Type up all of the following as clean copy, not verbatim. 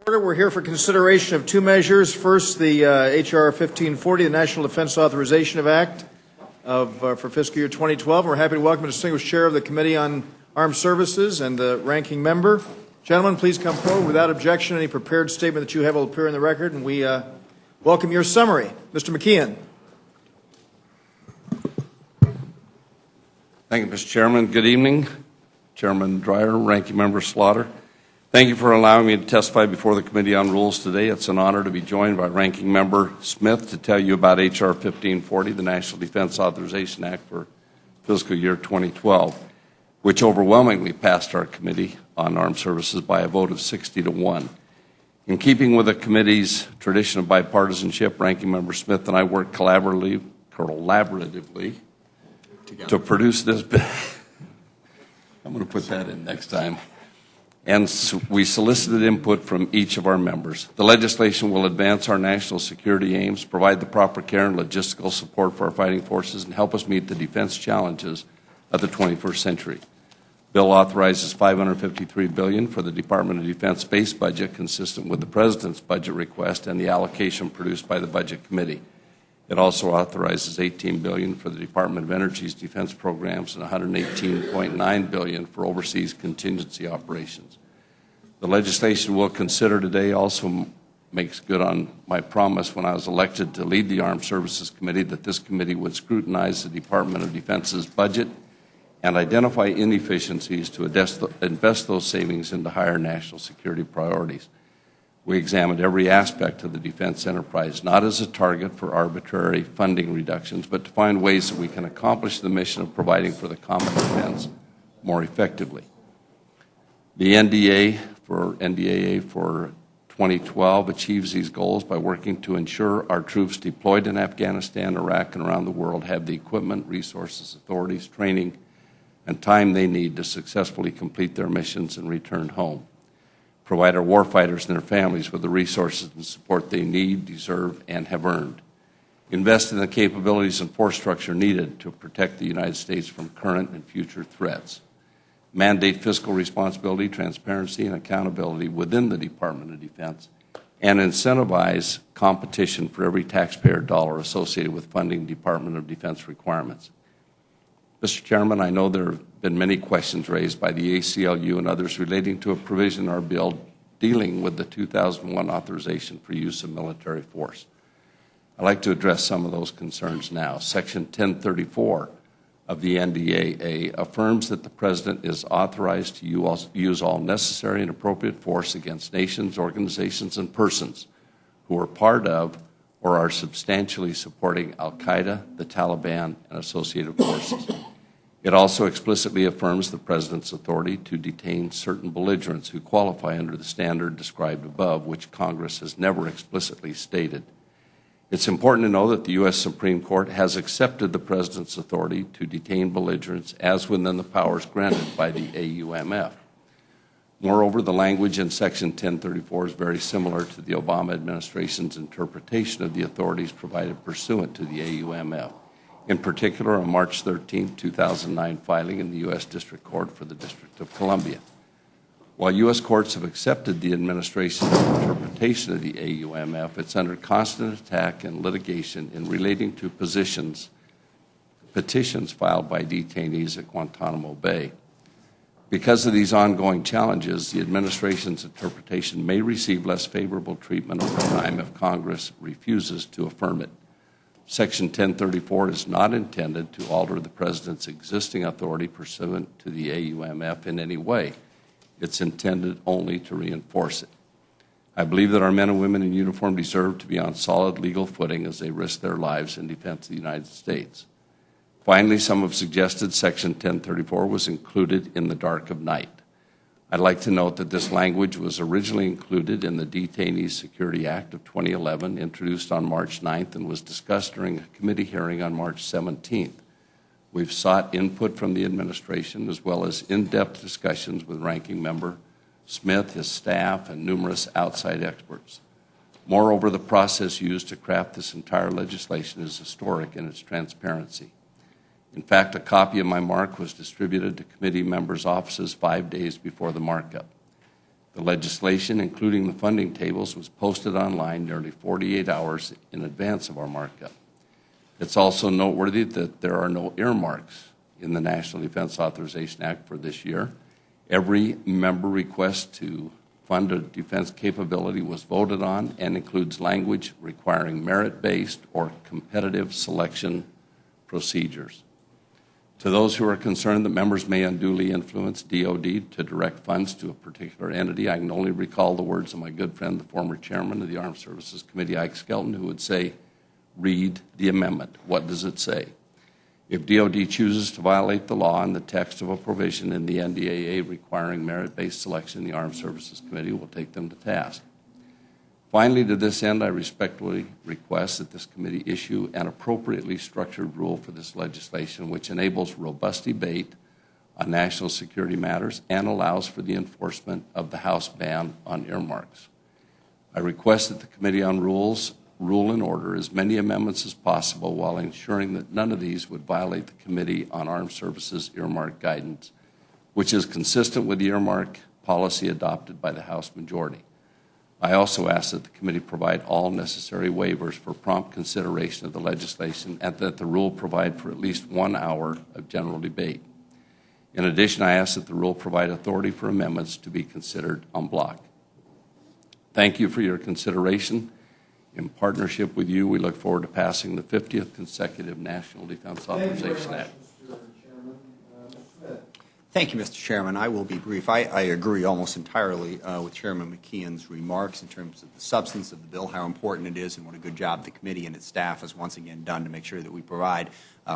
Order. We're here for consideration of two measures. First, the H.R. 1540, the National Defense Authorization Act for fiscal year 2012. We're happy to welcome the distinguished chair of the Committee on Armed Services and the ranking member. Gentlemen, please come forward. Without objection, any prepared statement that you have will appear in the record, and we welcome your summary. Mr. McKeon. Thank you, Mr. Chairman. Good evening, Chairman Dreyer, Ranking Member Slaughter. Thank you for allowing me to testify before the Committee on Rules today. It's an honor to be joined by Ranking Member Smith to tell you about H.R. 1540, the National Defense Authorization Act for fiscal year 2012, which overwhelmingly passed our Committee on Armed Services by a vote of 60-1. In keeping with the committee's tradition of bipartisanship, Ranking Member Smith and I worked collaboratively to produce this bill. I'm going to put that in next time. And we solicited input from each of our members. The legislation will advance our national security aims, provide the proper care and logistical support for our fighting forces, and help us meet the defense challenges of the 21st century. Bill authorizes $553 billion for the Department of Defense base budget, consistent with the President's budget request and the allocation produced by the Budget Committee. It also authorizes $18 billion for the Department of Energy's defense programs and $118.9 billion for overseas contingency operations. The legislation we'll consider today also makes good on my promise when I was elected to lead the Armed Services Committee that this committee would scrutinize the Department of Defense's budget and identify inefficiencies to invest those savings into higher national security priorities. We examined every aspect of the defense enterprise, not as a target for arbitrary funding reductions, but to find ways that we can accomplish the mission of providing for the common defense more effectively. The NDAA for 2012 achieves these goals by working to ensure our troops deployed in Afghanistan, Iraq, and around the world have the equipment, resources, authorities, training, and time they need to successfully complete their missions and return home. Provide our warfighters and their families with the resources and support they need, deserve, and have earned. Invest in the capabilities and force structure needed to protect the United States from current and future threats. Mandate fiscal responsibility, transparency, and accountability within the Department of Defense, and incentivize competition for every taxpayer dollar associated with funding Department of Defense requirements. Mr. Chairman, I know there have been many questions raised by the ACLU and others relating to a provision in our bill dealing with the 2001 authorization for use of military force. I'd like to address some of those concerns now. Section 1034 of the NDAA affirms that the President is authorized to use all necessary and appropriate force against nations, organizations, and persons who are part of or are substantially supporting al-Qaeda, the Taliban, and associated forces. It also explicitly affirms the President's authority to detain certain belligerents who qualify under the standard described above, which Congress has never explicitly stated. It's important to know that the U.S. Supreme Court has accepted the President's authority to detain belligerents as within the powers granted by the AUMF. Moreover, the language in Section 1034 is very similar to the Obama administration's interpretation of the authorities provided pursuant to the AUMF, in particular a March 13, 2009 filing in the U.S. District Court for the District of Columbia. While U.S. courts have accepted the administration's interpretation of the AUMF, it's under constant attack and litigation in relating to petitions filed by detainees at Guantanamo Bay. Because of these ongoing challenges, the administration's interpretation may receive less favorable treatment over time if Congress refuses to affirm it. Section 1034 is not intended to alter the President's existing authority pursuant to the AUMF in any way. It's intended only to reinforce it. I believe that our men and women in uniform deserve to be on solid legal footing as they risk their lives in defense of the United States. Finally, some have suggested Section 1034 was included in the dark of night. I'd like to note that this language was originally included in the Detainees Security Act of 2011, introduced on March 9th, and was discussed during a committee hearing on March 17th. We've sought input from the administration as well as in-depth discussions with Ranking Member Smith, his staff, and numerous outside experts. Moreover, the process used to craft this entire legislation is historic in its transparency. In fact, a copy of my mark was distributed to committee members' offices 5 days before the markup. The legislation, including the funding tables, was posted online nearly 48 hours in advance of our markup. It's also noteworthy that there are no earmarks in the National Defense Authorization Act for this year. Every member request to fund a defense capability was voted on and includes language requiring merit-based or competitive selection procedures. To those who are concerned that members may unduly influence DOD to direct funds to a particular entity, I can only recall the words of my good friend, the former chairman of the Armed Services Committee, Ike Skelton, who would say, read the amendment. What does it say? If DOD chooses to violate the law and the text of a provision in the NDAA requiring merit-based selection, the Armed Services Committee will take them to task. Finally, to this end, I respectfully request that this committee issue an appropriately structured rule for this legislation which enables robust debate on national security matters and allows for the enforcement of the House ban on earmarks. I request that the Committee on Rules rule in order as many amendments as possible while ensuring that none of these would violate the Committee on Armed Services earmark guidance, which is consistent with the earmark policy adopted by the House majority. I also ask that the committee provide all necessary waivers for prompt consideration of the legislation and that the rule provide for at least 1 hour of general debate. In addition, I ask that the rule provide authority for amendments to be considered en bloc. Thank you for your consideration. In partnership with you, we look forward to passing the 50th consecutive National Defense Authorization Act. Thank you, Mr. Chairman. I will be brief. I agree almost entirely with Chairman McKeon's remarks in terms of the substance of the bill, how important it is, and what a good job the committee and its staff has once again done to make sure that we provide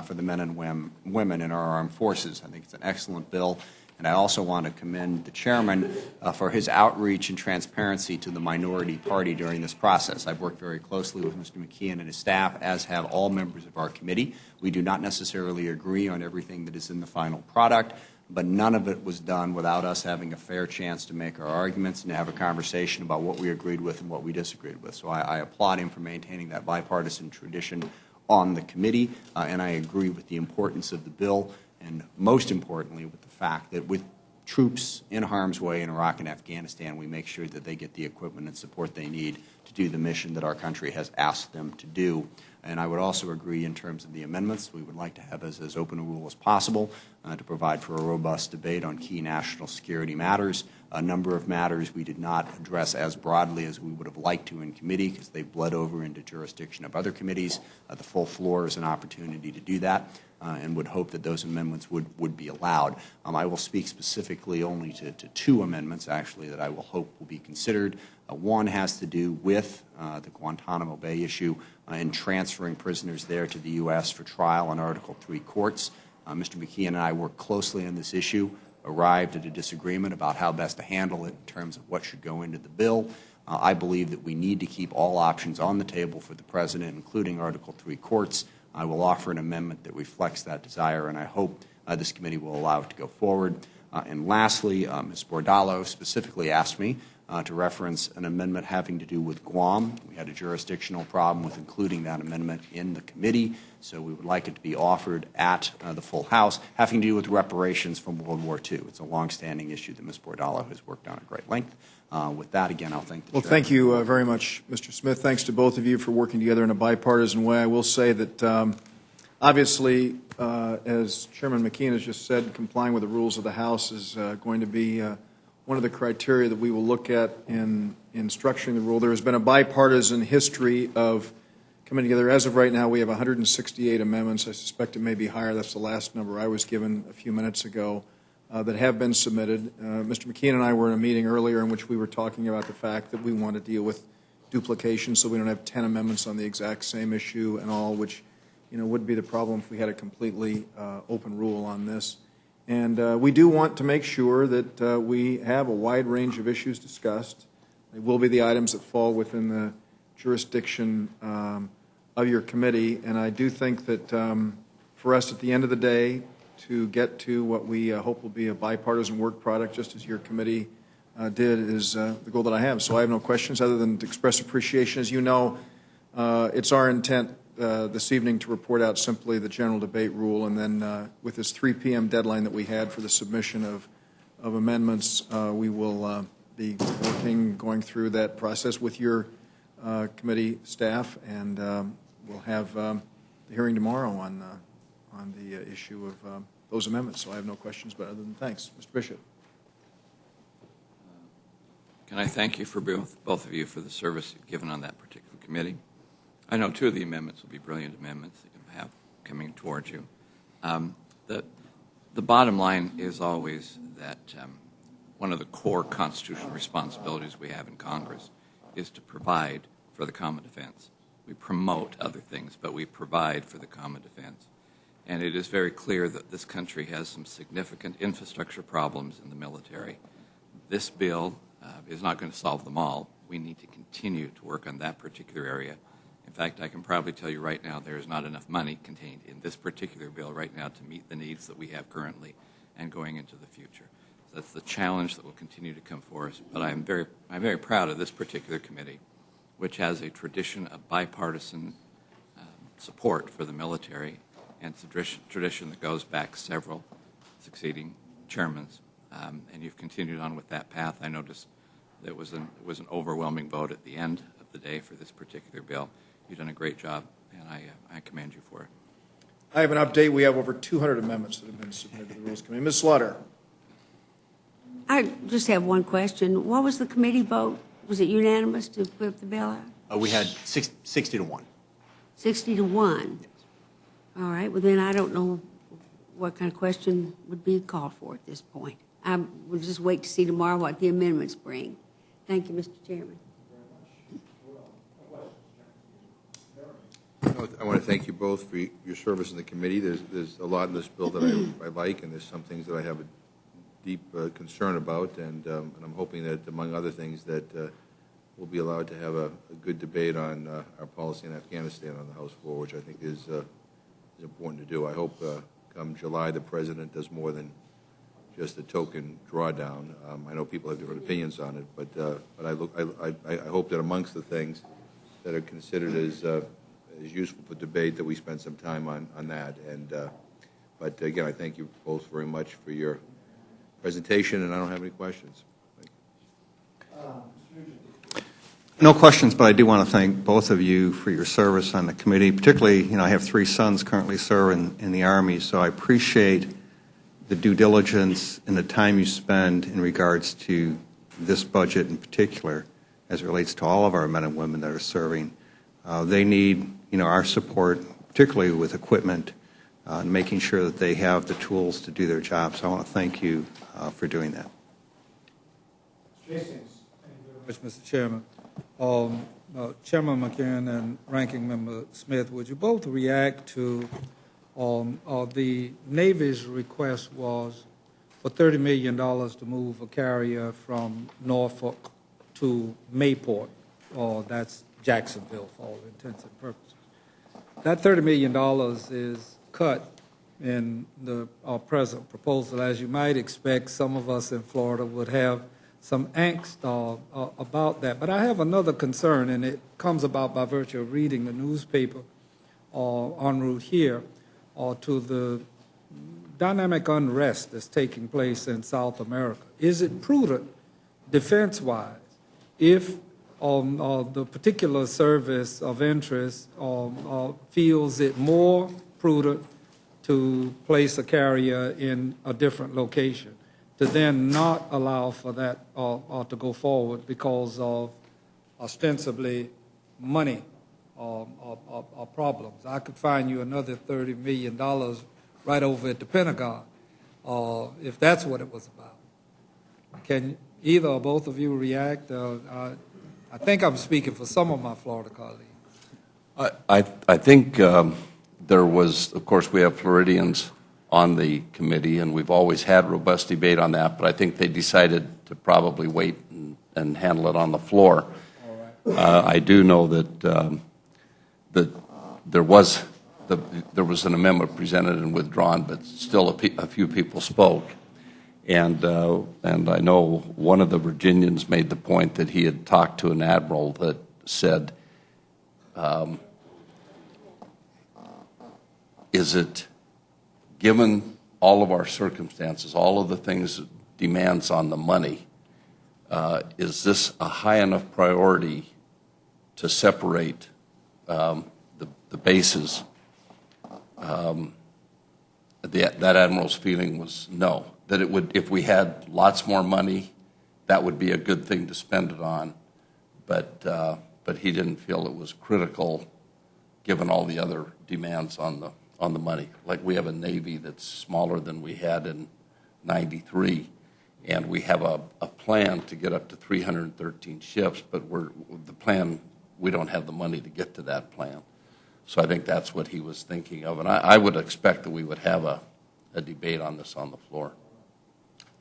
for the men and women in our armed forces. I think it's an excellent bill. And I also want to commend the chairman for his outreach and transparency to the minority party during this process. I've worked very closely with Mr. McKeon and his staff, as have all members of our committee. We do not necessarily agree on everything that is in the final product, but none of it was done without us having a fair chance to make our arguments and to have a conversation about what we agreed with and what we disagreed with. So I applaud him for maintaining that bipartisan tradition on the committee, and I agree with the importance of the bill, and most importantly with the fact that with troops in harm's way in Iraq and Afghanistan, we make sure that they get the equipment and support they need to do the mission that our country has asked them to do. And I would also agree in terms of the amendments. We would like to have as open a rule as possible to provide for a robust debate on key national security matters. A number of matters we did not address as broadly as we would have liked to in committee because they bled over into jurisdiction of other committees. The full floor is an opportunity to do that and would hope that those amendments would be allowed. I will speak specifically only to 2 amendments, actually, that I will hope will be considered. One has to do with the Guantanamo Bay issue and transferring prisoners there to the U.S. for trial in Article III courts. Mr. McKeon and I worked closely on this issue, arrived at a disagreement about how best to handle it in terms of what should go into the bill. I believe that we need to keep all options on the table for the President, including Article III courts. I will offer an amendment that reflects that desire, and I hope this committee will allow it to go forward. And lastly, Ms. Bordallo specifically asked me to reference an amendment having to do with Guam. We had a jurisdictional problem with including that amendment in the committee, so we would like it to be offered at the full House, having to do with reparations from World War II. It's a longstanding issue that Ms. Bordallo has worked on at great length. With that, again, I'll thank the chair. Well, thank you very much, Mr. Smith. Thanks to both of you for working together in a bipartisan way. I will say that obviously, as Chairman McKeon has just said, complying with the rules of the House is going to be one of the criteria that we will look at in structuring the rule. There has been a bipartisan history of coming together. As of right now, we have 168 amendments. I suspect it may be higher. That's the last number I was given a few minutes ago that have been submitted. Mr. McKeon and I were in a meeting earlier in which we were talking about the fact that we want to deal with duplication so we don't have 10 amendments on the exact same issue and all, which would be the problem if we had a completely open rule on this. And we do want to make sure that we have a wide range of issues discussed. They will be the items that fall within the jurisdiction of your committee. And I do think that for us at the end of the day to get to what we hope will be a bipartisan work product, just as your committee did, is the goal that I have. So I have no questions other than to express appreciation. As you know, it's our intent this evening to report out simply the general debate rule, and then with this 3 p.m. deadline that we had for the submission of amendments, we will be going through that process with your committee staff, and we'll have the hearing tomorrow on the issue of those amendments. So I have no questions, but other than thanks. Mr. Bishop. Can I thank you for both of you for the service you've given on that particular committee? I know two of the amendments will be brilliant amendments that you have coming towards you. The bottom line is always that one of the core constitutional responsibilities we have in Congress is to provide for the common defense. We promote other things, but we provide for the common defense. And it is very clear that this country has some significant infrastructure problems in the military. This bill is not going to solve them all. We need to continue to work on that particular area. In fact, I can probably tell you right now there is not enough money contained in this particular bill right now to meet the needs that we have currently and going into the future. So that's the challenge that will continue to come for us. But I'm very proud of this particular committee, which has a tradition of bipartisan support for the military, and it's a tradition that goes back several succeeding chairmans. And you've continued on with that path. I noticed that it was an overwhelming vote at the end of the day for this particular bill. You've done a great job, and I commend you for it. I have an update. We have over 200 amendments that have been submitted to the Rules Committee. Ms. Slaughter. I just have one question. What was the committee vote? Was it unanimous to put the bill out? We had 60 to 1. 60 to 1. Yes. All right. Well, then I don't know what kind of question would be called for at this point. I will just wait to see tomorrow what the amendments bring. Thank you, Mr. Chairman. I want to thank you both for your service in the committee. There's a lot in this bill that I like, and there's some things that I have a deep concern about, and I'm hoping that, among other things, that we'll be allowed to have a good debate on our policy in Afghanistan on the House floor, which I think is important to do. I hope come July the President does more than just a token drawdown. I know people have different opinions on it, but I hope that amongst the things that are considered as useful for debate, that we spend some time on that. And but again, I thank you both very much for your presentation, and I don't have any questions. No questions, but I do want to thank both of you for your service on the committee. Particularly, I have 3 sons currently serve in the Army, so I appreciate the due diligence and the time you spend in regards to this budget in particular, as it relates to all of our men and women that are serving. They need, our support, particularly with equipment, and making sure that they have the tools to do their jobs. So I want to thank you for doing that. Thank you very much, Mr. Chairman. Chairman McCann and Ranking Member Smith, would you both react to the Navy's request was for $30 million to move a carrier from Norfolk to Mayport, that's Jacksonville for all intents and purposes. That $30 million is cut in the present proposal. As you might expect, some of us in Florida would have some angst about that. But I have another concern, and it comes about by virtue of reading the newspaper en route here, to the dynamic unrest that's taking place in South America. Is it prudent, defense-wise, if the particular service of interest feels it more prudent to place a carrier in a different location, to then not allow for that to go forward because of ostensibly money problems? I could find you another $30 million right over at the Pentagon if that's what it was about. Can either or both of you react? I think I'm speaking for some of my Florida colleagues. I think there was, of course, we have Floridians on the committee, and we've always had robust debate on that, but I think they decided to probably wait and handle it on the floor. All right. I do know that there was an amendment presented and withdrawn, but still a few people spoke. And I know one of the Virginians made the point that he had talked to an admiral that said, is it, given all of our circumstances, all of the things, demands on the money, is this a high enough priority to separate the bases? That admiral's feeling was no, that it would, if we had lots more money, that would be a good thing to spend it on, but he didn't feel it was critical given all the other demands on the money. Like, we have a Navy that's smaller than we had in '93, and we have a plan to get up to 313 ships, but we don't have the money to get to that plan. So I think that's what he was thinking of, and I would expect that we would have a debate on this on the floor.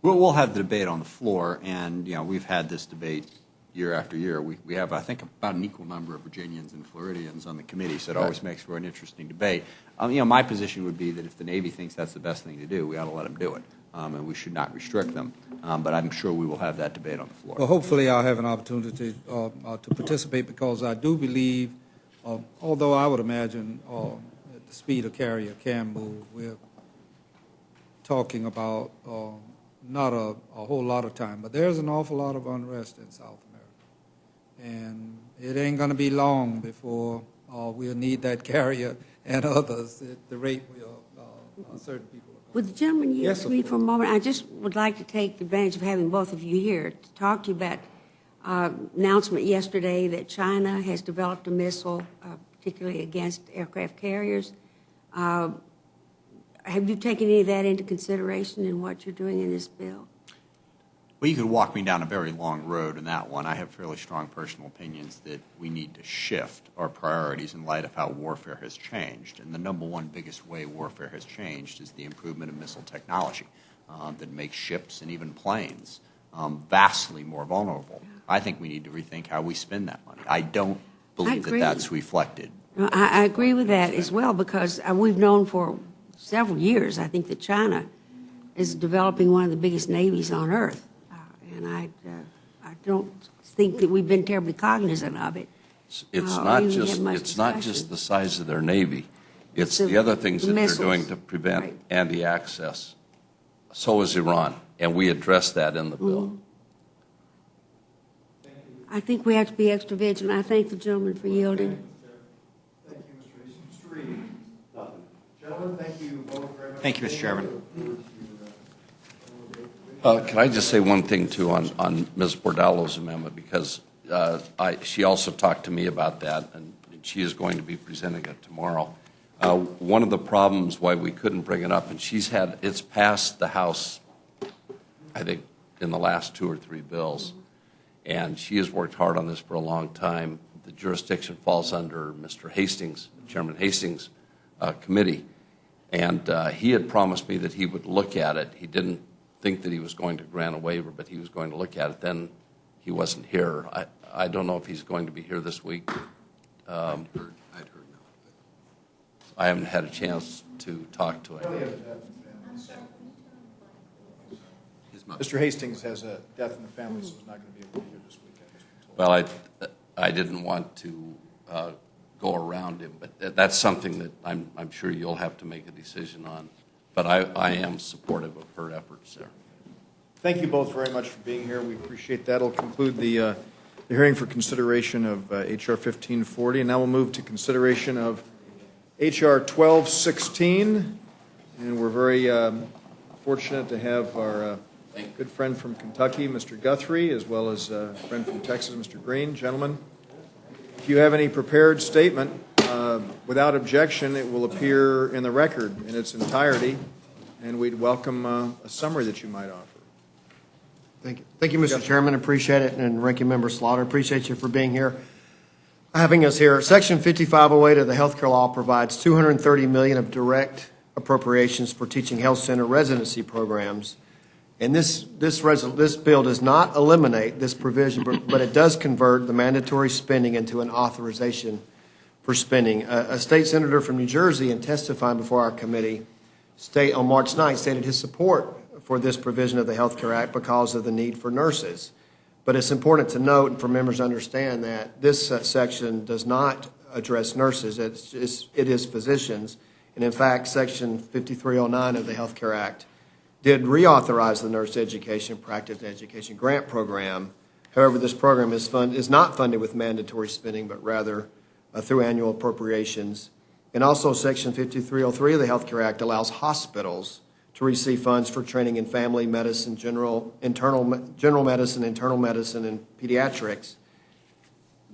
We'll have the debate on the floor, and we've had this debate year after year. We have, I think, about an equal number of Virginians and Floridians on the committee, so it always makes for an interesting debate. My position would be that if the Navy thinks that's the best thing to do, we ought to let them do it, and we should not restrict them. But I'm sure we will have that debate on the floor. Well, hopefully I'll have an opportunity to participate, because I do believe, although I would imagine at the speed a carrier can move, we're talking about not a whole lot of time, but there's an awful lot of unrest in South America. And it ain't going to be long before we'll need that carrier and others at the rate certain people are. Would the gentleman yield Yes, to me for a moment? I just would like to take advantage of having both of you here to talk to you about announcement yesterday that China has developed a missile, particularly against aircraft carriers. Have you taken any of that into consideration in what you're doing in this bill? Well, you could walk me down a very long road in that one. I have fairly strong personal opinions that we need to shift our priorities in light of how warfare has changed. And the number one biggest way warfare has changed is the improvement of missile technology that makes ships and even planes vastly more vulnerable. I think we need to rethink how we spend that money. I don't believe that that's reflected. I agree with that as well, because we've known for several years, I think, that China is developing one of the biggest navies on earth. And I don't think that we've been terribly cognizant of it. It's not just the size of their Navy. It's the other things that they're doing to prevent anti-access. So is Iran, and we address that in the bill. I think we have to be extra vigilant. I thank the gentleman for yielding. Thank you, Mr. Reese. Mr. Reed? Gentlemen, thank you both very much. Thank you, Mr. Chairman. Can I just say one thing, too, on Ms. Bordallo's amendment, because she also talked to me about that, and she is going to be presenting it tomorrow. One of the problems why we couldn't bring it up, and it's passed the House, I think, in the last 2 or 3 bills, and she has worked hard on this for a long time. The jurisdiction falls under Mr. Hastings, Chairman Hastings' committee, and he had promised me that he would look at it. He didn't think that he was going to grant a waiver, but he was going to look at it. Then he wasn't here. I don't know if he's going to be here this week. I'd heard no. I haven't had a chance to talk to him. His mother. Mr. Hastings has a death in the family, so he's not going to be able to be here this week. Well, I didn't want to go around him, but that's something that I'm sure you'll have to make a decision on. But I am supportive of her efforts there. Thank you both very much for being here. We appreciate that. It'll conclude the hearing for consideration of H.R. 1540. And now we'll move to consideration of H.R. 1216. And we're very fortunate to have our good friend from Kentucky, Mr. Guthrie, as well as a friend from Texas, Mr. Green. Gentlemen, if you have any prepared statement, without objection, it will appear in the record in its entirety, and we'd welcome a summary that you might offer. Thank you, Mr. Chairman. Appreciate it. And Ranking Member Slaughter, appreciate you for being here, having us here. Section 5508 of the Healthcare Law provides $230 million of direct appropriations for teaching health center residency programs. And this bill does not eliminate this provision, but it does convert the mandatory spending into an authorization for spending. A state senator from New Jersey, in testifying before our committee, on March 9th, stated his support for this provision of the Health Care Act because of the need for nurses. But it's important to note and for members to understand that this section does not address nurses. It is physicians. And in fact, Section 5309 of the Health Care Act did reauthorize the Nurse Education Practice Education Grant Program However, this program is not funded with mandatory spending, but rather through annual appropriations. And also, Section 5303 of the Health Care Act allows hospitals to receive funds for training in family medicine, general medicine, internal medicine, and pediatrics,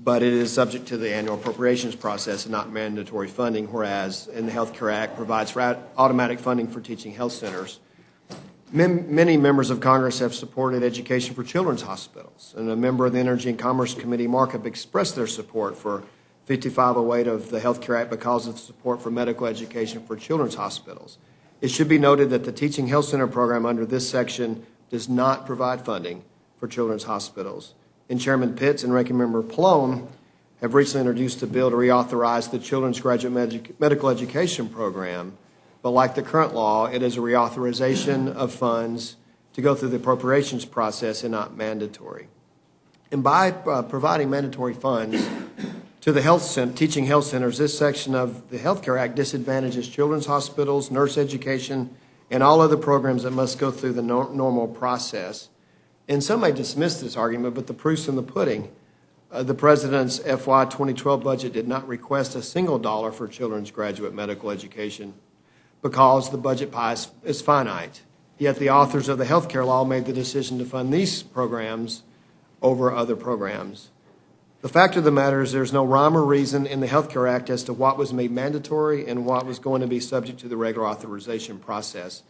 but it is subject to the annual appropriations process and not mandatory funding, whereas in the Health Care Act provides for automatic funding for teaching health centers. Many members of Congress have supported education for children's hospitals, and a member of the Energy and Commerce Committee, Markup, expressed their support for 5508 of the Health Care Act because of support for medical education for children's hospitals. It should be noted that the Teaching Health Center program under this section does not provide funding for children's hospitals. And Chairman Pitts and Ranking Member Pallone have recently introduced a bill to reauthorize the Children's Graduate Medical Education Program. But like the current law, it is a reauthorization of funds to go through the appropriations process and not mandatory. And by providing mandatory funds to the teaching health centers, this section of the Health Care Act disadvantages children's hospitals, nurse education, and all other programs that must go through the normal process. And some may dismiss this argument, but the proof's in the pudding. The President's FY 2012 budget did not request a single dollar for children's graduate medical education because the budget pie is finite. Yet the authors of the health care law made the decision to fund these programs over other programs. The fact of the matter is there's no rhyme or reason in the Health Care Act as to what was made mandatory and what was going to be subject to the regular authorization process.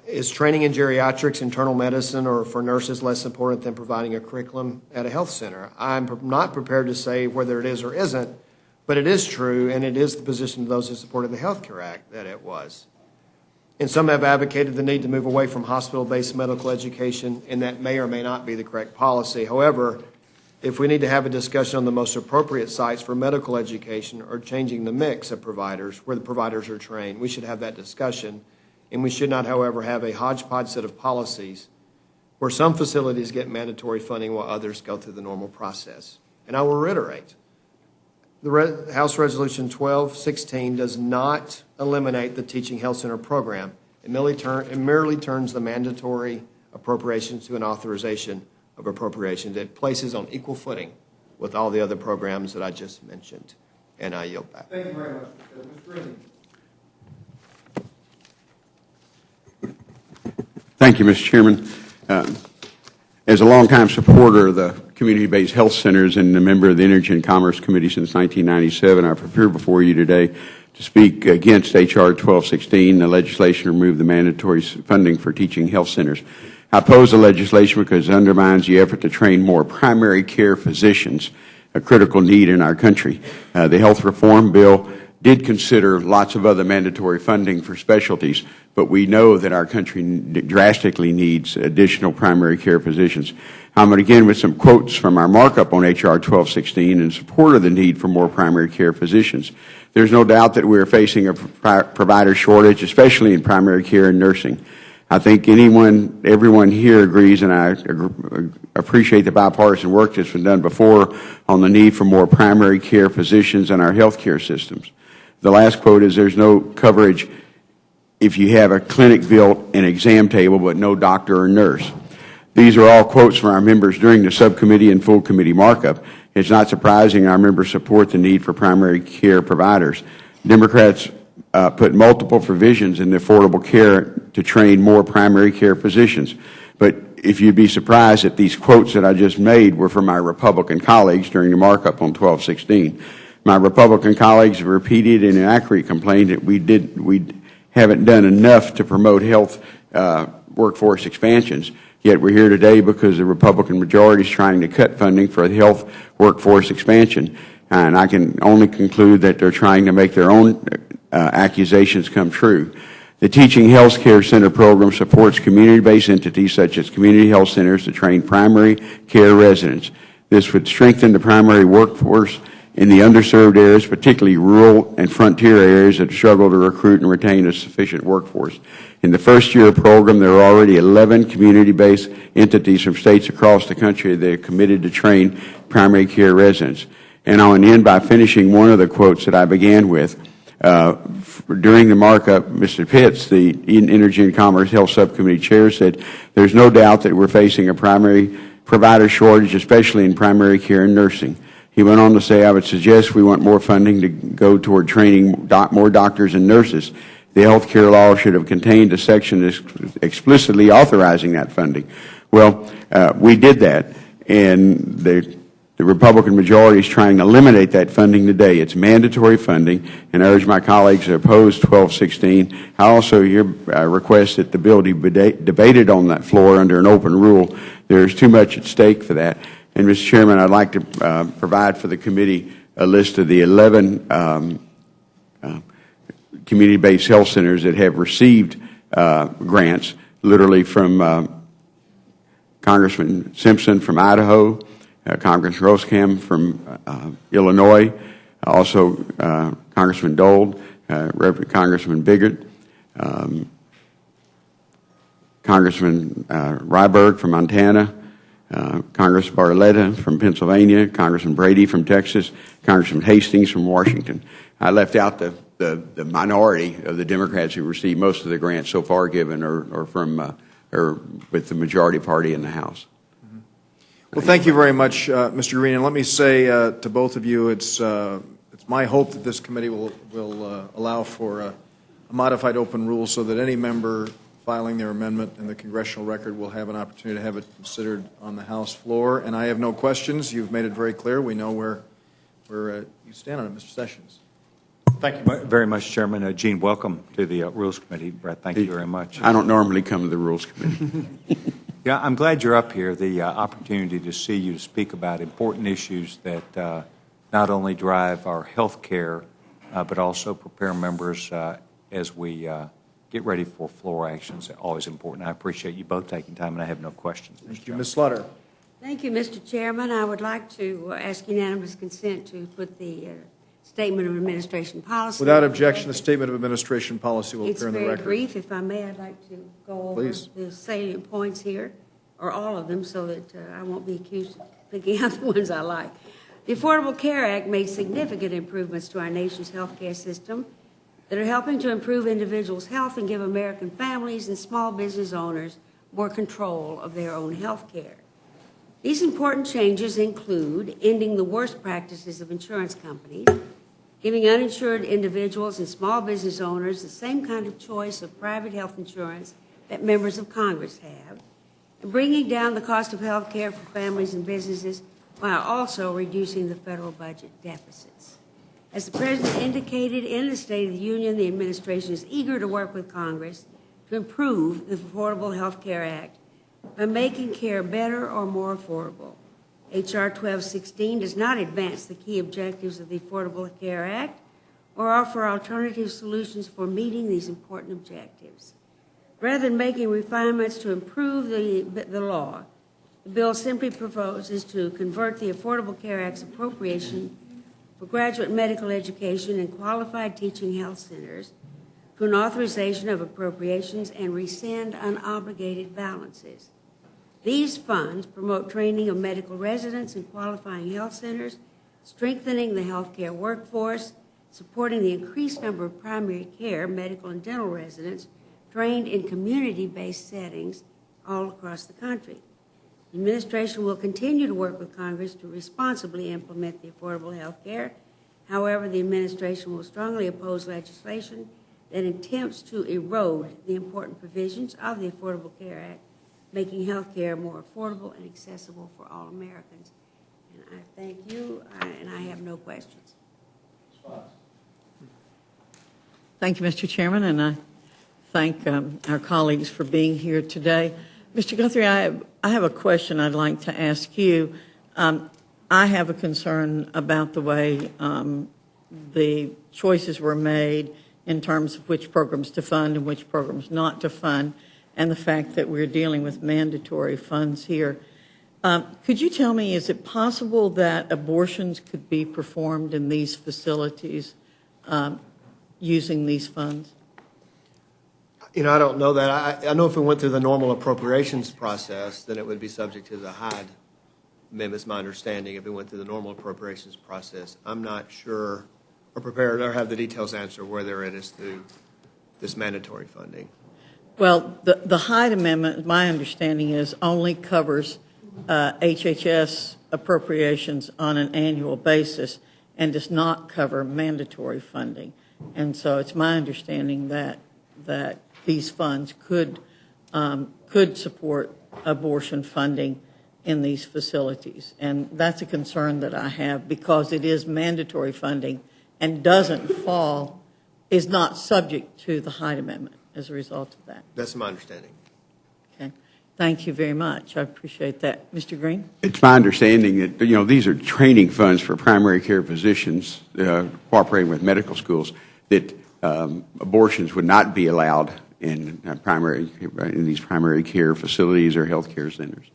Is training in geriatrics, internal medicine, or for nurses less important than providing a curriculum at a health center? I'm not prepared to say whether it is or isn't, but it is true, and it is the position of those who supported the Health Care Act that it was. And some have advocated the need to move away from hospital-based medical education, and that may or may not be the correct policy. However, if we need to have a discussion on the most appropriate sites for medical education or changing the mix of providers, where the providers are trained, we should have that discussion. And we should not, however, have a hodgepodge set of policies where some facilities get mandatory funding while others go through the normal process. And I will reiterate, the House Resolution 1216 does not eliminate the Teaching Health Center program. It merely turns the mandatory appropriations to an authorization of appropriations. It places on equal footing with all the other programs that I just mentioned. And I yield back. Thank you very much, Mr. Green. Thank you, Mr. Chairman. As a longtime supporter of the community-based health centers and a member of the Energy and Commerce Committee since 1997, I appear before you today to speak against H.R. 1216, the legislation to remove the mandatory funding for teaching health centers. I oppose the legislation because it undermines the effort to train more primary care physicians, a critical need in our country. The health reform bill did consider lots of other mandatory funding for specialties, but we know that our country drastically needs additional primary care physicians. I'm going to begin with some quotes from our markup on H.R. 1216 in support of the need for more primary care physicians. There's no doubt that we're facing a provider shortage, especially in primary care and nursing. I think everyone here agrees, and I appreciate the bipartisan work that's been done before on the need for more primary care physicians in our health care systems. The last quote is, there's no coverage if you have a clinic built, an exam table, but no doctor or nurse. These are all quotes from our members during the subcommittee and full committee markup. It's not surprising our members support the need for primary care providers. Democrats put multiple provisions in the Affordable Care to train more primary care physicians. But if you'd be surprised that these quotes that I just made were from my Republican colleagues during the markup on 1216. My Republican colleagues have repeated and accurately complained that we haven't done enough to promote health workforce expansions. Yet we're here today because the Republican majority is trying to cut funding for the health workforce expansion. And I can only conclude that they're trying to make their own accusations come true. The Teaching Health Care Center program supports community-based entities such as community health centers to train primary care residents. This would strengthen the primary workforce in the underserved areas, particularly rural and frontier areas that struggle to recruit and retain a sufficient workforce. In the first year of the program, there are already 11 community-based entities from states across the country that are committed to train primary care residents. And I want to end by finishing one of the quotes that I began with. During the markup, Mr. Pitts, the Energy and Commerce Health Subcommittee Chair, said, there's no doubt that we're facing a primary provider shortage, especially in primary care and nursing. He went on to say, I would suggest we want more funding to go toward training more doctors and nurses. The health care law should have contained a section explicitly authorizing that funding. Well, we did that, and the Republican majority is trying to eliminate that funding today. It's mandatory funding, and I urge my colleagues to oppose 1216. I also request that the bill be debated on that floor under an open rule. There's too much at stake for that. And, Mr. Chairman, I'd like to provide for the committee a list of the 11 community-based health centers that have received grants, literally from Congressman Simpson from Idaho, Congressman Roscam from Illinois, also Congressman Dole, Reverend Congressman Biggert, Congressman Ryberg from Montana, Congressman Barletta from Pennsylvania, Congressman Brady from Texas, Congressman Hastings from Washington. I left out the minority of the Democrats who received most of the grants so far given or from or with the majority party in the House. Well, thank you very much, Mr. Green. And let me say to both of you, it's my hope that this committee will allow for a modified open rule so that any member filing their amendment in the congressional record will have an opportunity to have it considered on the House floor. And I have no questions. You've made it very clear. We know where you stand on it, Mr. Sessions. Thank you very much, Chairman. Gene, welcome to the Rules Committee. Brett, thank you very much. I don't normally come to the Rules Committee. Yeah, I'm glad you're up here. The opportunity to see you speak about important issues that not only drive our health care, but also prepare members as we get ready for floor actions. Always important. I appreciate you both taking time, and I have no questions. Thank you. Ms. Slaughter. Thank you, Mr. Chairman. I would like to ask unanimous consent to put the Statement of Administration Policy. Without objection, the Statement of Administration Policy will appear in the record. It's very brief. If I may, I'd like to go over the salient points here, or all of them, so that I won't be accused of picking out the ones I like. The Affordable Care Act made significant improvements to our nation's health care system that are helping to improve individuals' health and give American families and small business owners more control of their own health care. These important changes include ending the worst practices of insurance companies, giving uninsured individuals and small business owners the same kind of choice of private health insurance that members of Congress have, and bringing down the cost of health care for families and businesses while also reducing the federal budget deficits. As the President indicated in the State of the Union, the administration is eager to work with Congress to improve the Affordable Health Care Act by making care better or more affordable. H.R. 1216 does not advance the key objectives of the Affordable Care Act or offer alternative solutions for meeting these important objectives. Rather than making refinements to improve the law, the bill simply proposes to convert the Affordable Care Act's appropriation for graduate medical education and qualified teaching health centers to an authorization of appropriations and rescind unobligated balances. These funds promote training of medical residents in qualifying health centers, strengthening the healthcare workforce, supporting the increased number of primary care, medical, and dental residents trained in community-based settings all across the country. The administration will continue to work with Congress to responsibly implement the Affordable Health Care. However, the administration will strongly oppose legislation that attempts to erode the important provisions of the Affordable Care Act, making health care more affordable and accessible for all Americans. And I thank you, and I have no questions. Thank you, Mr. Chairman, and I thank our colleagues for being here today. Mr. Guthrie, I have a question I'd like to ask you. I have a concern about the way the choices were made in terms of which programs to fund and which programs not to fund, and the fact that we're dealing with mandatory funds here. Could you tell me, is it possible that abortions could be performed in these facilities using these funds? You know, I don't know that. I know if it went through the normal appropriations process, then it would be subject to the Hyde Amendment, is my understanding, if it went through the normal appropriations process. I'm not sure or prepared or have the details answer whether it is through this mandatory funding. Well, the Hyde Amendment, my understanding is, only covers HHS appropriations on an annual basis and does not cover mandatory funding. And so it's my understanding that these funds could support abortion funding in these facilities. And that's a concern that I have because it is mandatory funding and is not subject to the Hyde Amendment as a result of that. That's my understanding. Okay. Thank you very much. I appreciate that. Mr. Green? It's my understanding that, these are training funds for primary care physicians cooperating with medical schools, that abortions would not be allowed in these primary care facilities or health care centers.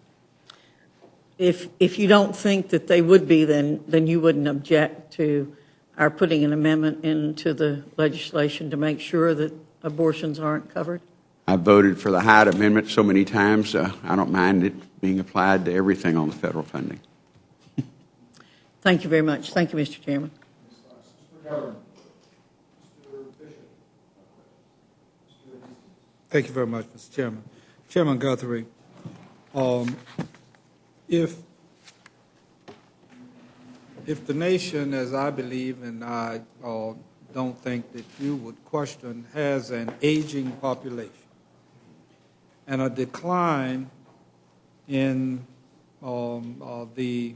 If you don't think that they would be, then you wouldn't object to our putting an amendment into the legislation to make sure that abortions aren't covered? I've voted for the Hyde Amendment so many times, I don't mind it being applied to everything on the federal funding. Thank you very much. Thank you, Mr. Chairman. Thank you very much, Mr. Chairman. Chairman Guthrie, if the nation, as I believe, and I don't think that you would question, has an aging population and a decline in the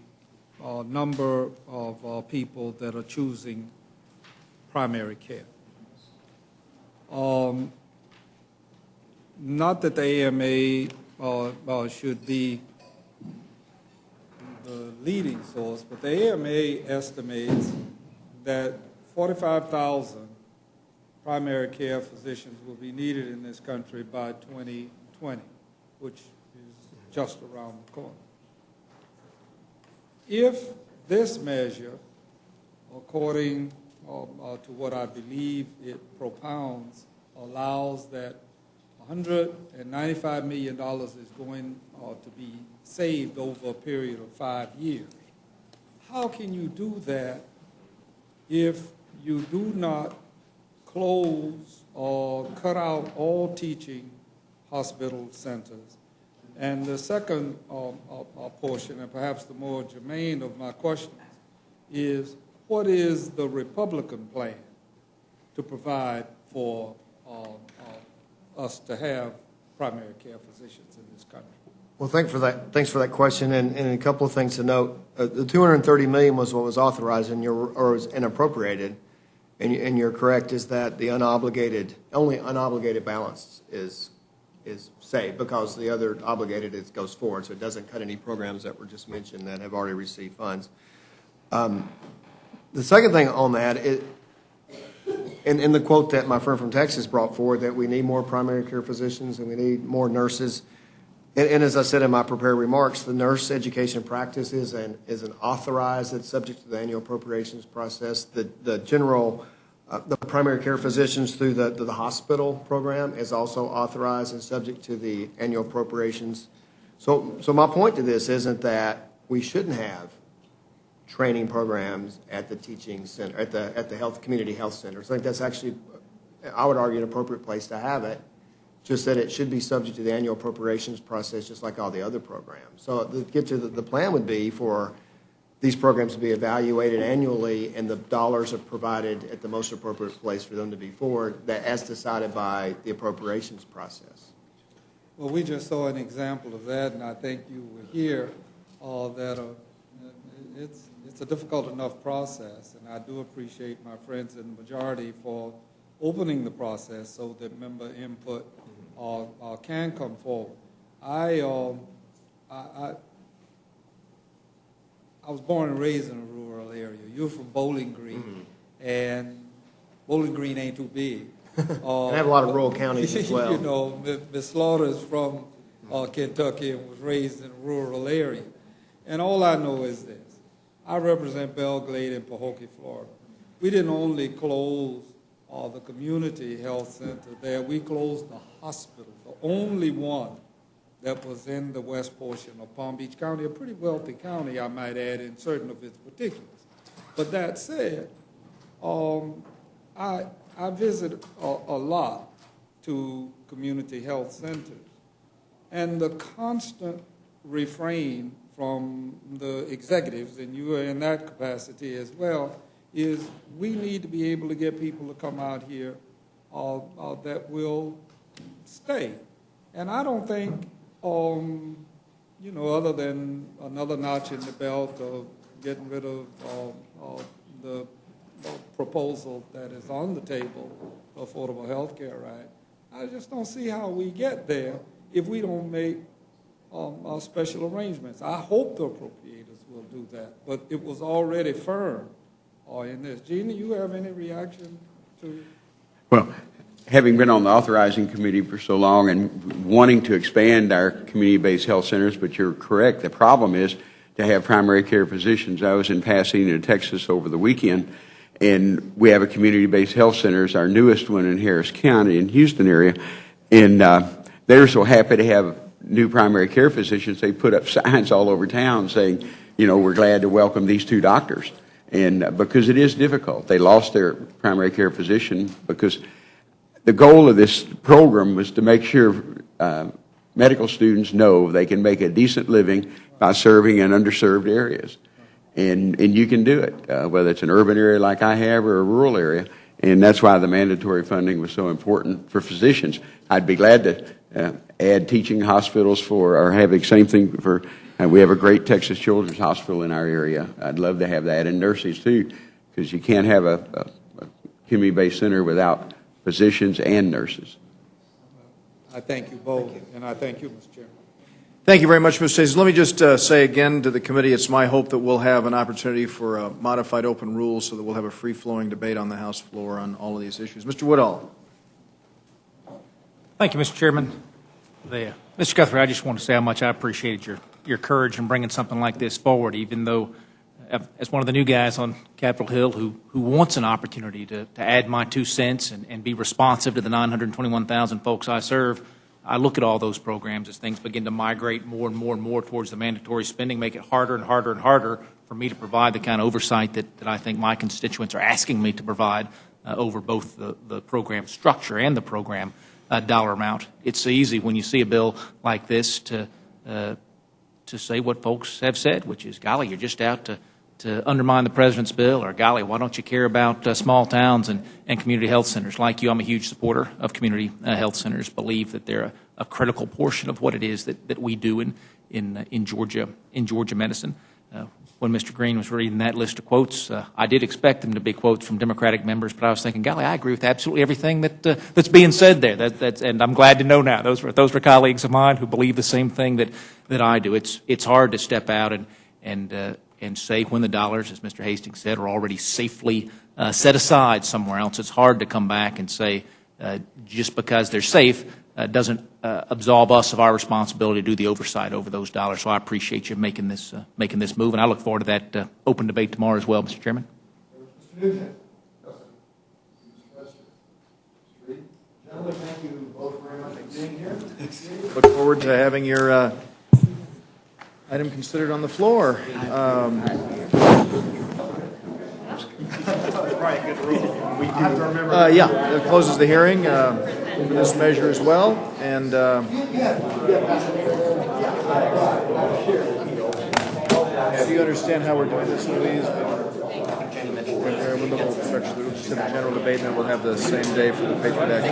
number of people that are choosing primary care. Not that the AMA should be the leading source, but the AMA estimates that 45,000 primary care physicians will be needed in this country by 2020, which is just around the corner. If this measure, according to what I believe it propounds, allows that $195 million is going to be saved over a period of 5 years, how can you do that if you do not close or cut out all teaching hospital centers? And the second portion, and perhaps the more germane of my questions, is what is the Republican plan to provide for us to have primary care physicians in this country? Well, thanks for that question, and a couple of things to note. The $230 million was what was authorized and appropriated, and you're correct, is that the only unobligated balance is saved because the other obligated goes forward, so it doesn't cut any programs that were just mentioned that have already received funds. The second thing on that is, in the quote that my friend from Texas brought forward, that we need more primary care physicians and we need more nurses. And as I said in my prepared remarks, the nurse education practice is an authorized, it's subject to the annual appropriations process. The primary care physicians through the hospital program is also authorized and subject to the annual appropriations. So my point to this isn't that we shouldn't have training programs at the teaching center, at the community health centers. I think that's actually, I would argue, an appropriate place to have it. Just that it should be subject to the annual appropriations process, just like all the other programs. So to get to the plan would be for these programs to be evaluated annually, and the dollars are provided at the most appropriate place for them to be forward, that as decided by the appropriations process. Well, we just saw an example of that, and I think you will hear that it's a difficult enough process, and I do appreciate my friends in the majority for opening the process so that member input can come forward. I was born and raised in a rural area. You're from Bowling Green, and Bowling Green ain't too big. I have a lot of rural counties as well. You know, Ms. Slaughter is from Kentucky and was raised in a rural area. And all I know is this. I represent Belle Glade in Pahokee, Florida. We didn't only close the community health center there, we closed the hospital, the only one that was in the west portion of Palm Beach County, a pretty wealthy county, I might add, in certain of its particulars. But that said, I visit a lot to community health centers, and the constant refrain from the executives, and you are in that capacity as well, is we need to be able to get people to come out here that will stay. And I don't think, other than another notch in the belt of getting rid of the proposal that is on the table, Affordable Health Care Act, I just don't see how we get there if we don't make special arrangements. I hope the appropriators will do that, but it was already firm in this. Gina, you have any reaction to? Well, having been on the authorizing committee for so long and wanting to expand our community-based health centers, but you're correct, the problem is to have primary care physicians. I was in Pasadena, Texas over the weekend, and we have a community-based health center, our newest one in Harris County in Houston area, and they're so happy to have new primary care physicians. They put up signs all over town saying, we're glad to welcome these two doctors. And because it is difficult, they lost their primary care physician because the goal of this program was to make sure medical students know they can make a decent living by serving in underserved areas. And you can do it, whether it's an urban area like I have or a rural area. And that's why the mandatory funding was so important for physicians. I'd be glad to add teaching hospitals or have the same thing for, we have a great Texas Children's Hospital in our area. I'd love to have that, and nurses too, because you can't have a community-based center without physicians and nurses. I thank you both, and I thank you, Mr. Chairman. Thank you very much, Mr. Stacey. Let me just say again to the committee, it's my hope that we'll have an opportunity for a modified open rule so that we'll have a free-flowing debate on the House floor on all of these issues. Mr. Woodall. Thank you, Mr. Chairman. Mr. Guthrie, I just want to say how much I appreciated your courage in bringing something like this forward, even though as one of the new guys on Capitol Hill who wants an opportunity to add my 2 cents and be responsive to the 921,000 folks I serve, I look at all those programs as things begin to migrate more and more and more towards the mandatory spending, make it harder and harder and harder for me to provide the kind of oversight that I think my constituents are asking me to provide over both the program structure and the program dollar amount. It's easy when you see a bill like this to say what folks have said, which is, golly, you're just out to undermine the president's bill, or golly, why don't you care about small towns and community health centers? Like you, I'm a huge supporter of community health centers, believe that they're a critical portion of what it is that we do in Georgia medicine. When Mr. Green was reading that list of quotes, I did expect them to be quotes from Democratic members, but I was thinking, golly, I agree with absolutely everything that's being said there. And I'm glad to know now those were colleagues of mine who believe the same thing that I do. It's hard to step out and say when the dollars, as Mr. Hastings said, are already safely set aside somewhere else. It's hard to come back and say just because they're safe doesn't absolve us of our responsibility to do the oversight over those dollars. So I appreciate you making this move, and I look forward to that open debate tomorrow as well, Mr. Chairman. Mr. Nugent. Gentlemen, thank you both very much for being here. Look forward to having your item considered on the floor. That closes the hearing for this measure as well. And do you understand how we're doing this, Louise? We'll stretch through the general debate, and then we'll have the same day for the paper deck.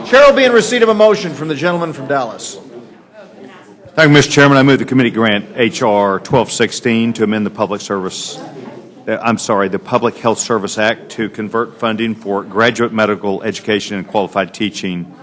Chair will be in receipt of a motion from the gentleman from Dallas. Thank you, Mr. Chairman. I move the committee grant H.R. 1216 to amend the the Public Health Service Act to convert funding for graduate medical education and qualified teaching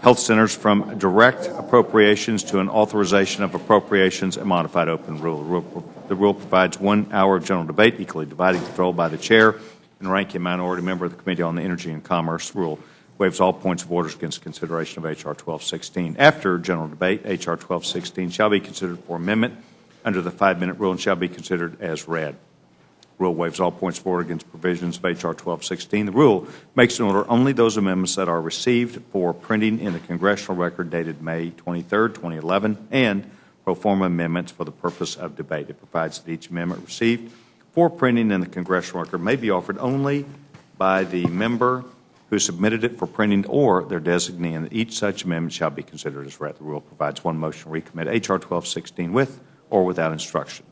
health centers from direct appropriations to an authorization of appropriations and modified open rule. The rule provides 1 hour of general debate, equally divided, controlled by the chair and ranking minority member of the Committee on the Energy and Commerce. Rule waives all points of orders against consideration of H.R. 1216. After general debate, H.R. 1216 shall be considered for amendment under the 5-minute rule and shall be considered as read. Rule waives all points of order against provisions of H.R. 1216. The rule makes in order only those amendments that are received for printing in the congressional record dated May 23, 2011, and pro forma amendments for the purpose of debate. It provides that each amendment received for printing in the congressional record may be offered only by the member who submitted it for printing or their designee, and each such amendment shall be considered as read. The rule provides one motion to recommit H.R. 1216 with or without instruction.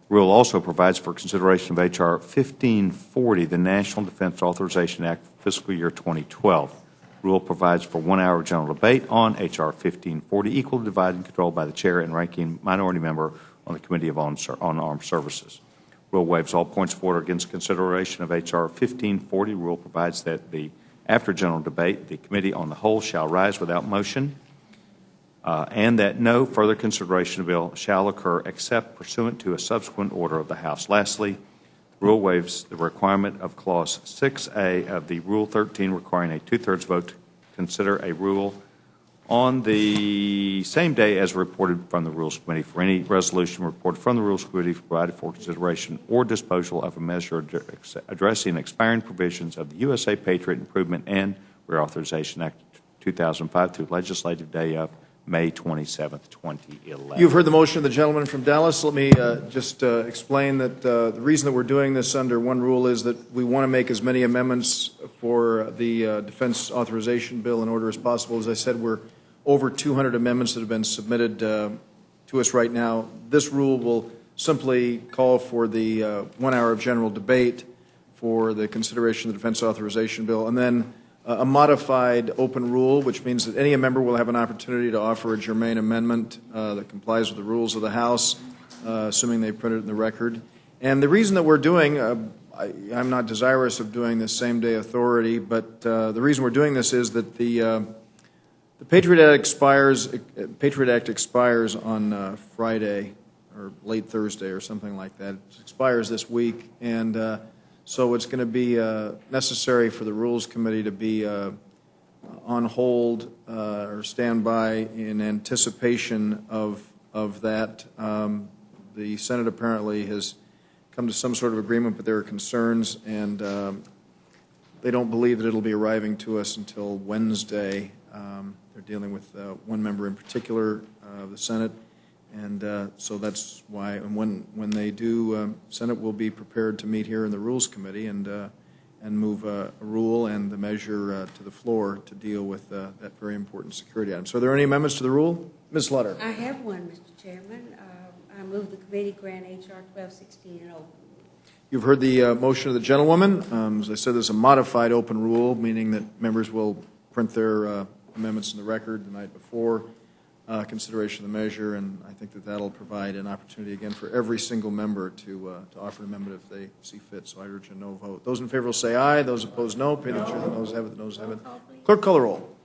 The rule also provides for consideration of H.R. 1540, the National Defense Authorization Act for fiscal year 2012. The rule provides for 1 hour of general debate on H.R. 1540, equally divided and controlled by the chair and ranking minority member on the Committee on Armed Services. The rule waives all points of order against consideration of H.R. 1540. The rule provides that after general debate, the committee on the whole shall rise without motion, and that no further consideration of the bill shall occur except pursuant to a subsequent order of the House. Lastly, the rule waives the requirement of Clause 6A of the Rule 13 requiring a two-thirds vote to consider a rule on the same day as reported from the Rules Committee. For any resolution reported from the Rules Committee provided for consideration or disposal of a measure addressing expiring provisions of the USA Patriot Improvement and Reauthorization Act 2005 through legislative day of May 27, 2011. You've heard the motion of the gentleman from Dallas. Let me just explain that the reason that we're doing this under one rule is that we want to make as many amendments for the Defense Authorization Bill in order as possible. As I said, we're over 200 amendments that have been submitted to us right now. This rule will simply call for the 1 hour of general debate for the consideration of the Defense Authorization Bill, and then a modified open rule, which means that any member will have an opportunity to offer a germane amendment that complies with the rules of the House, assuming they print it in the record. And the reason that we're doing, I'm not desirous of doing this same-day authority, but the reason we're doing this is that the Patriot Act expires on Friday or late Thursday or something like that. It expires this week, and so it's going to be necessary for the Rules Committee to be on hold or stand by in anticipation of that. The Senate apparently has come to some sort of agreement, but there are concerns, and they don't believe that it'll be arriving to us until Wednesday. They're dealing with one member in particular of the Senate. And so that's why, and when they do, Senate will be prepared to meet here in the Rules Committee and move a rule and the measure to the floor to deal with that very important security item. So are there any amendments to the rule? Ms. Slaughter. I have one, Mr. Chairman. I move the committee grant H.R. 1216 and open. You've heard the motion of the gentlewoman. As I said, there's a modified open rule, meaning that members will print their amendments in the record the night before consideration of the measure, and I think that that'll provide an opportunity again for every single member to offer an amendment if they see fit. So I urge a no vote. Those in favor will say aye. Those opposed, no. Pay the chair. The noes have it. The noes have it. Clerk, call the roll.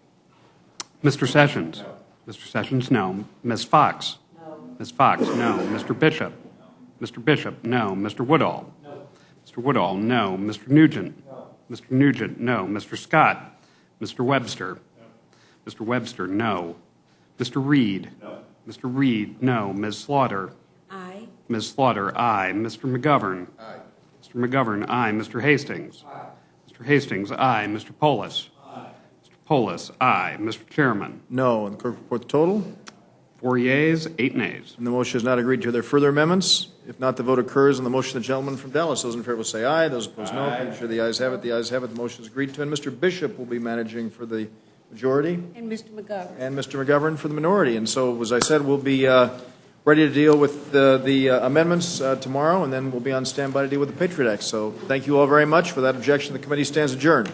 Mr. Sessions. No. Mr. Sessions, no. Ms. Fox. No. Ms. Fox, no. Mr. Bishop. No. Mr. Bishop, no. Mr. Woodall. No. Mr. Woodall, no. Mr. Nugent. No. Mr. Nugent, no. Mr. Scott. Mr. Webster. No. Mr. Webster, no. Mr. Reed. No. Mr. Reed, no. Ms. Slaughter. Aye. Ms. Slaughter, aye. Mr. McGovern. Aye. Mr. McGovern, aye. Mr. Hastings. Aye. Mr. Hastings, aye. Mr. Polis. Aye. Mr. Polis, aye. Mr. Chairman. No. And the clerk report the total. 4 yeas, 8 nays. And the motion is not agreed to. Are there further amendments? If not, the vote occurs on the motion of the gentleman from Dallas. Those in favor will say aye. Those opposed, no. I'm sure the ayes have it. The ayes have it. The motion is agreed to. And Mr. Bishop will be managing for the majority. And Mr. McGovern. And Mr. McGovern for the minority. And so, as I said, we'll be ready to deal with the amendments tomorrow, and then we'll be on standby to deal with the Patriot Act. So thank you all very much. For that objection, the committee stands adjourned.